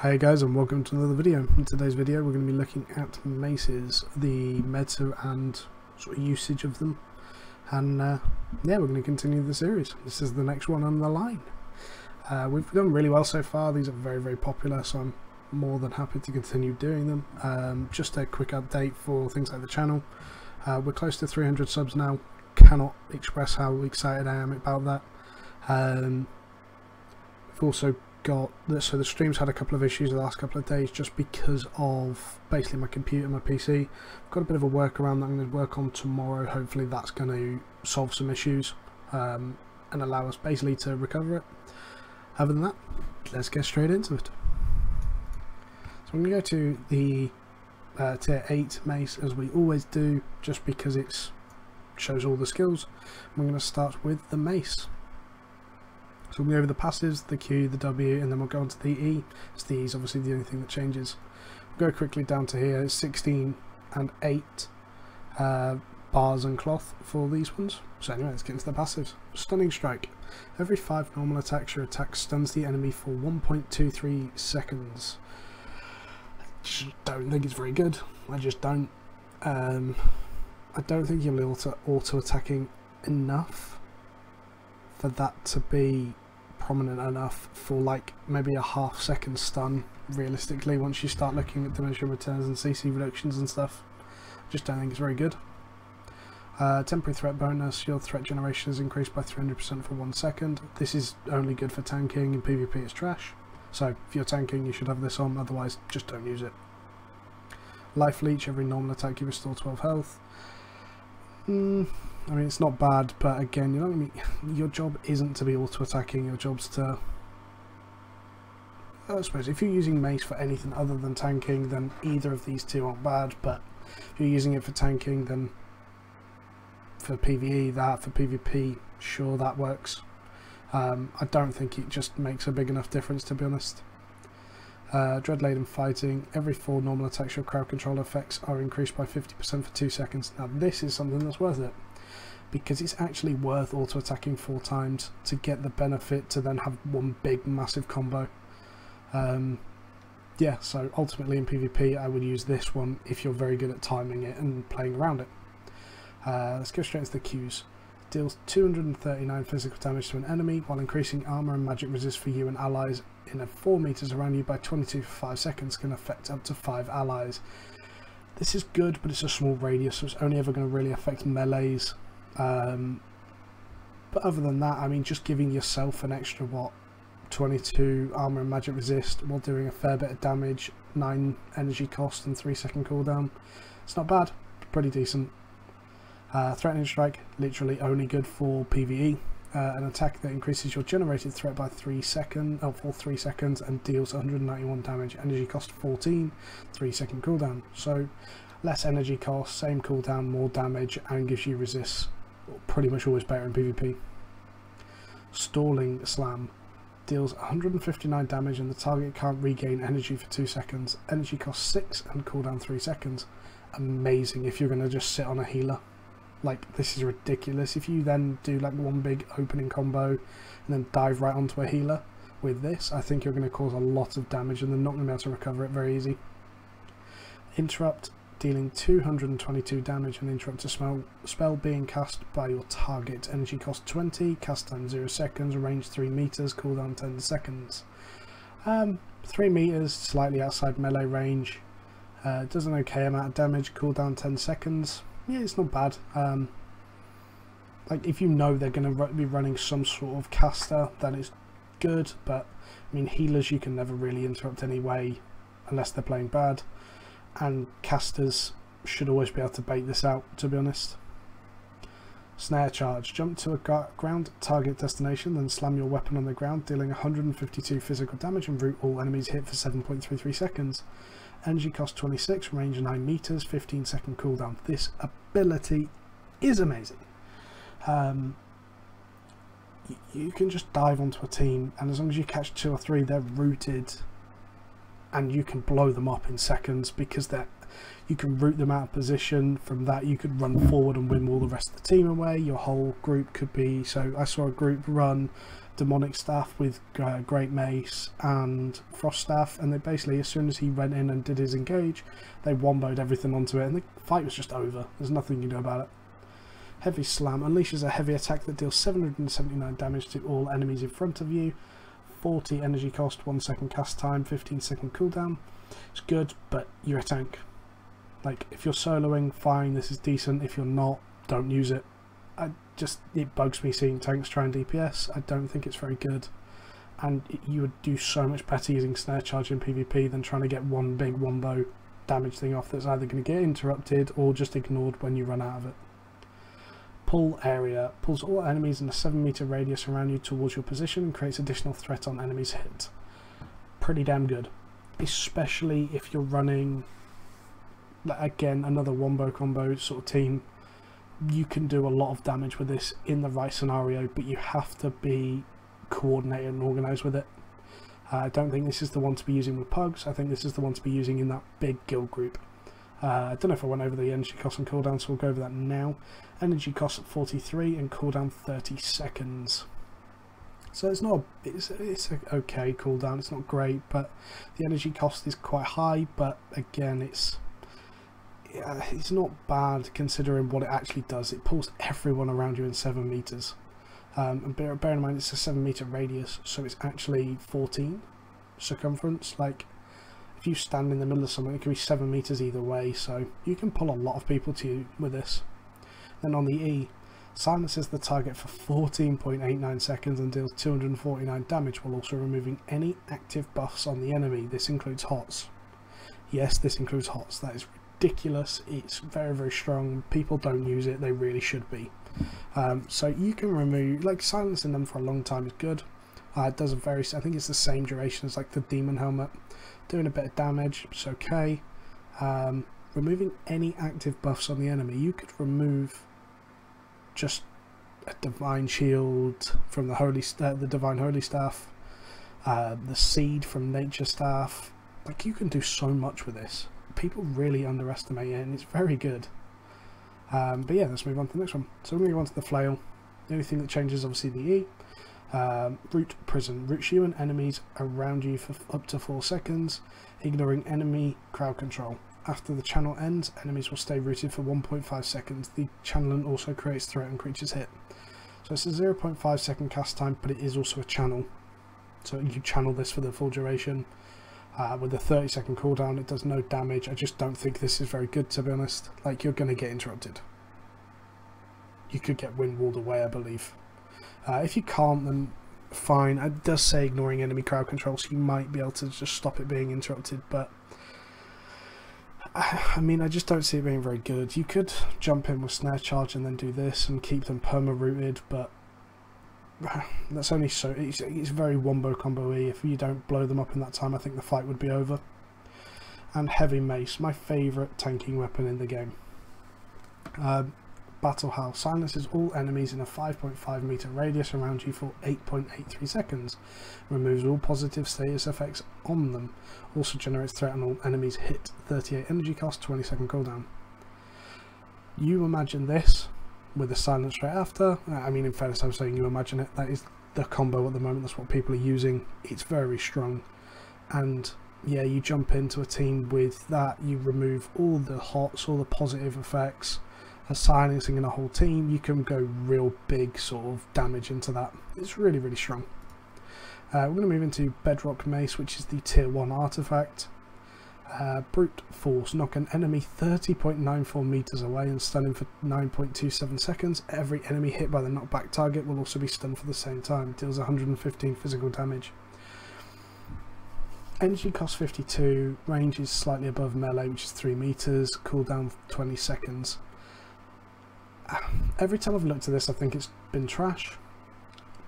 Hi guys, and welcome to another video. In today's video we're going to be looking at maces, the meta and sort of usage of them, and yeah, we're going to continue the series. This is the next one on the line. We've done really well so far. These are very popular, so I'm more than happy to continue doing them. Just a quick update for things like the channel. We're close to 300 subs now. Cannot express how excited I am about that. We've also got so the streams had a couple of issues the last couple of days just because of basically my computer, my PC. I've got a bit of a workaround that I'm going to work on tomorrow. Hopefully that's going to solve some issues and allow us basically to recover it. Other than that, let's get straight into it. So I'm going to go to the tier 8 mace as we always do, just because it shows all the skills. We're going to start with the mace. So we'll go over the passives, the Q, the W, and then we'll go on to the E. So the E is obviously the only thing that changes. We'll go quickly down to here. It's 16 and 8 bars and cloth for these ones. So anyway, let's get into the passives. Stunning Strike. Every 5 normal attacks, your attack stuns the enemy for 1.23 seconds. I just don't think it's very good. I just don't. I don't think you'll be auto-attacking enough for that to be prominent enough for like maybe a half-second stun realistically once you start looking at diminishing returns and CC reductions and stuff. Just don't think it's very good. Temporary threat bonus, your threat generation is increased by 300% for 1 second. This is only good for tanking. In PvP it's trash, so if you're tanking you should have this on, otherwise just don't use it. Life leech, every normal attack you restore 12 health. I mean, it's not bad, but again, you're not gonna be, your job isn't to be auto-attacking, your job's to... I suppose if you're using mace for anything other than tanking, then either of these two aren't bad, but if you're using it for tanking, then for PvE, that, for PvP, sure, that works. I don't think it just makes a big enough difference, to be honest. Dread-laden fighting, every 4 normal attacks your crowd control effects are increased by 50% for 2 seconds. Now this is something that's worth it, because it's actually worth auto-attacking 4 times to get the benefit to then have one big massive combo. Yeah, so ultimately in PvP I would use this one if you're very good at timing it and playing around it. Let's go straight into the Qs. Deals 239 physical damage to an enemy while increasing armor and magic resist for you and allies in 4 meters around you by 22 for 5 seconds. Can affect up to 5 allies. This is good, but it's a small radius, so it's only ever going to really affect melees. But other than that, I mean, just giving yourself an extra, what, 22 armor and magic resist while doing a fair bit of damage, 9 energy cost and 3 second cooldown. It's not bad, pretty decent. Threatening Strike, literally only good for PvE. An attack that increases your generated threat by 3 seconds, for 3 seconds and deals 191 damage. Energy cost 14, 3 second cooldown. So less energy cost, same cooldown, more damage, and gives you resist. Pretty much always better in PvP. Stalling Slam. Deals 159 damage and the target can't regain energy for 2 seconds. Energy cost 6 and cooldown 3 seconds. Amazing if you're going to just sit on a healer. Like, this is ridiculous. If you then do like one big opening combo and then dive right onto a healer with this, I think you're going to cause a lot of damage and they're not going to be able to recover it very easy. Interrupt, dealing 222 damage and interrupt a spell being cast by your target. Energy cost 20, cast time 0 seconds, range 3 meters, cooldown 10 seconds. 3 meters, slightly outside melee range. Does an okay amount of damage, cooldown 10 seconds. Yeah, it's not bad. Like, if you know they're going to be running some sort of caster, then it's good, but I mean, healers you can never really interrupt anyway unless they're playing bad, and casters should always be able to bait this out, to be honest. Snare Charge. Jump to a ground target destination, then slam your weapon on the ground, dealing 152 physical damage and root all enemies hit for 7.33 seconds. Energy cost 26, range 9 meters, 15 second cooldown. This ability is amazing. You can just dive onto a team, and as long as you catch 2 or 3, they're rooted, and you can blow them up in seconds because they're You can root them out of position. From that you could run forward and win all the rest of the team away. Your whole group could be, so I saw a group run demonic staff with great mace and frost staff, and they basically, as soon as he went in and did his engage, they womboed everything onto it and the fight was just over. There's nothing you can do about it. Heavy slam unleashes a heavy attack that deals 779 damage to all enemies in front of you. 40 energy cost, 1 second cast time, 15-second cooldown. It's good, but you're a tank. Like, if you're soloing, fine, this is decent. If you're not, don't use it. It bugs me seeing tanks try and DPS. I don't think it's very good, and you would do so much better using snare charge in PvP than trying to get one big wombo damage thing off that's either going to get interrupted or just ignored when you run out of it. Pull area pulls all enemies in a 7-meter radius around you towards your position and creates additional threat on enemies hit. Pretty damn good, especially if you're running, again, another wombo combo sort of team. You can do a lot of damage with this in the right scenario, but you have to be coordinated and organised with it. I don't think this is the one to be using with pugs. I think this is the one to be using in that big guild group. I don't know if I went over the energy cost and cooldown, so we'll go over that now. Energy cost at 43 and cooldown 30 seconds. So it's not it's an okay cooldown. It's not great, but the energy cost is quite high. But again, it's not bad considering what it actually does. It pulls everyone around you in 7 meters. And bear in mind it's a 7-meter radius, so it's actually 14 circumference. Like, if you stand in the middle of something, it can be 7 meters either way, so you can pull a lot of people to you with this. Then on the E, silences the target for 14.89 seconds and deals 249 damage, while also removing any active buffs on the enemy. This includes HOTS. Yes, this includes HOTS. That is ridiculous. It's very, very strong. People don't use it. They really should be. So you can remove, like, silencing them for a long time is good. It does a very, I think it's the same duration as like the demon helmet. Doing a bit of damage, it's okay. Removing any active buffs on the enemy. You could remove just a divine shield from the divine holy staff, the seed from nature staff. Like, you can do so much with this. People really underestimate it, and it's very good. But yeah, let's move on to the next one. So we're going to go on to the flail. The only thing that changes is obviously the E. Root prison. Roots you and enemies around you for up to 4 seconds, ignoring enemy crowd control. After the channel ends, enemies will stay rooted for 1.5 seconds. The channeling also creates threat on creatures hit. So it's a 0.5 second cast time, but it is also a channel. So you channel this for the full duration. With a 30-second cooldown, it does no damage. I just don't think this is very good, to be honest. Like, you're going to get interrupted. You could get wind walled away, I believe. If you can't, then fine. It does say ignoring enemy crowd control, so you might be able to just stop it being interrupted, but I mean, I just don't see it being very good. You could jump in with snare charge and then do this and keep them perma-rooted, but that's only so it's very wombo combo-y. If you don't blow them up in that time, I think the fight would be over. And heavy mace, my favourite tanking weapon in the game. Battle Howl silences all enemies in a 5.5 meter radius around you for 8.83 seconds. Removes all positive status effects on them. Also generates threat on all enemies hit. 38 energy cost, 20-second cooldown. You imagine this with a silence straight after. I mean, in fairness, I'm saying you imagine it. That is the combo at the moment. That's what people are using. It's very strong. And yeah, you jump into a team with that. You remove all the HOTS, all the positive effects. Silencing in a whole team, you can go real big sort of damage into that. It's really, really strong. We're going to move into Bedrock Mace, which is the tier 1 artifact. Brute Force, knock an enemy 30.94 meters away and stun him for 9.27 seconds. Every enemy hit by the knockback target will also be stunned for the same time. Deals 115 physical damage. Energy cost 52, range is slightly above melee, which is 3 meters, cooldown 20 seconds. Every time I've looked at this, I think it's been trash,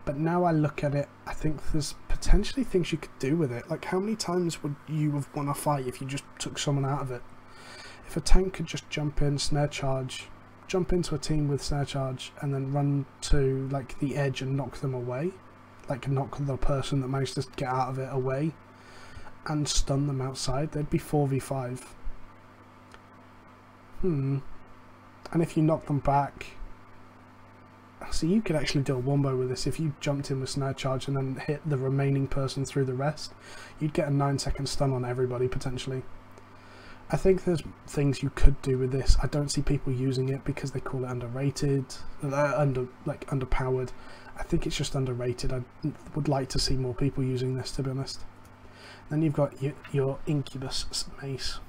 but now I look at it, I think there's potentially things you could do with it. Like, how many times would you have won a fight if you just took someone out of it? If a tank could just jump in, snare charge, jump into a team with snare charge, and then run to like the edge and knock them away, like knock the person that managed to get out of it away, and stun them outside, they'd be 4v5. And if you knock them back, so you could actually do a wombo with this. If you jumped in with snare charge and then hit the remaining person through the rest, you'd get a 9-second stun on everybody potentially. I think there's things you could do with this. I don't see people using it because they call it underrated, underpowered. I think it's just underrated. I would like to see more people using this, to be honest. Then you've got your Incubus Mace.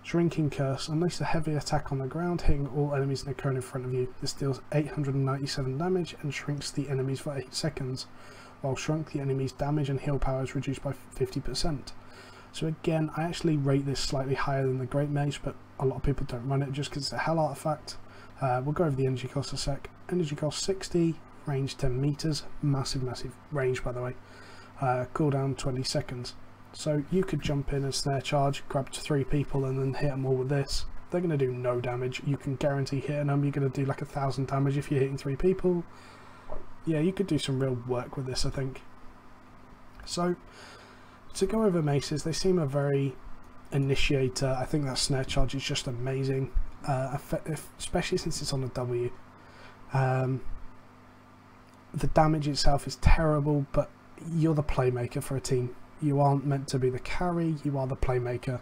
Shrinking Curse. Unleash a heavy attack on the ground, hitting all enemies in a cone in front of you. This deals 897 damage and shrinks the enemies for 8 seconds, while shrunk the enemy's damage and heal power is reduced by 50%. So again, I actually rate this slightly higher than the Great Mace, but a lot of people don't run it just because it's a hell artifact. We'll go over the energy cost a sec. Energy cost 60, range 10 meters, massive range by the way. Cooldown 20 seconds. So you could jump in and snare charge, grab 3 people and then hit them all with this. They're going to do no damage. You can guarantee hitting them. You're going to do like 1,000 damage if you're hitting 3 people. Yeah, you could do some real work with this, I think. So to go over maces, they seem a very initiator. I think that snare charge is just amazing, especially since it's on a W. The damage itself is terrible, but you're the playmaker for a team. You aren't meant to be the carry, you are the playmaker.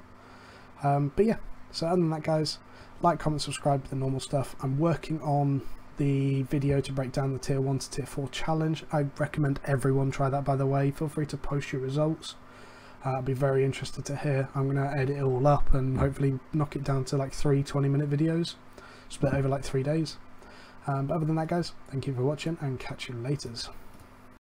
But yeah, so other than that guys, like, comment, subscribe to the normal stuff. I'm working on the video to break down the tier 1 to tier 4 challenge. I recommend everyone try that, by the way. Feel free to post your results. I'll be very interested to hear. I'm going to edit it all up and hopefully knock it down to like 3 20-minute videos, split over like 3 days. But other than that guys, thank you for watching and catch you later.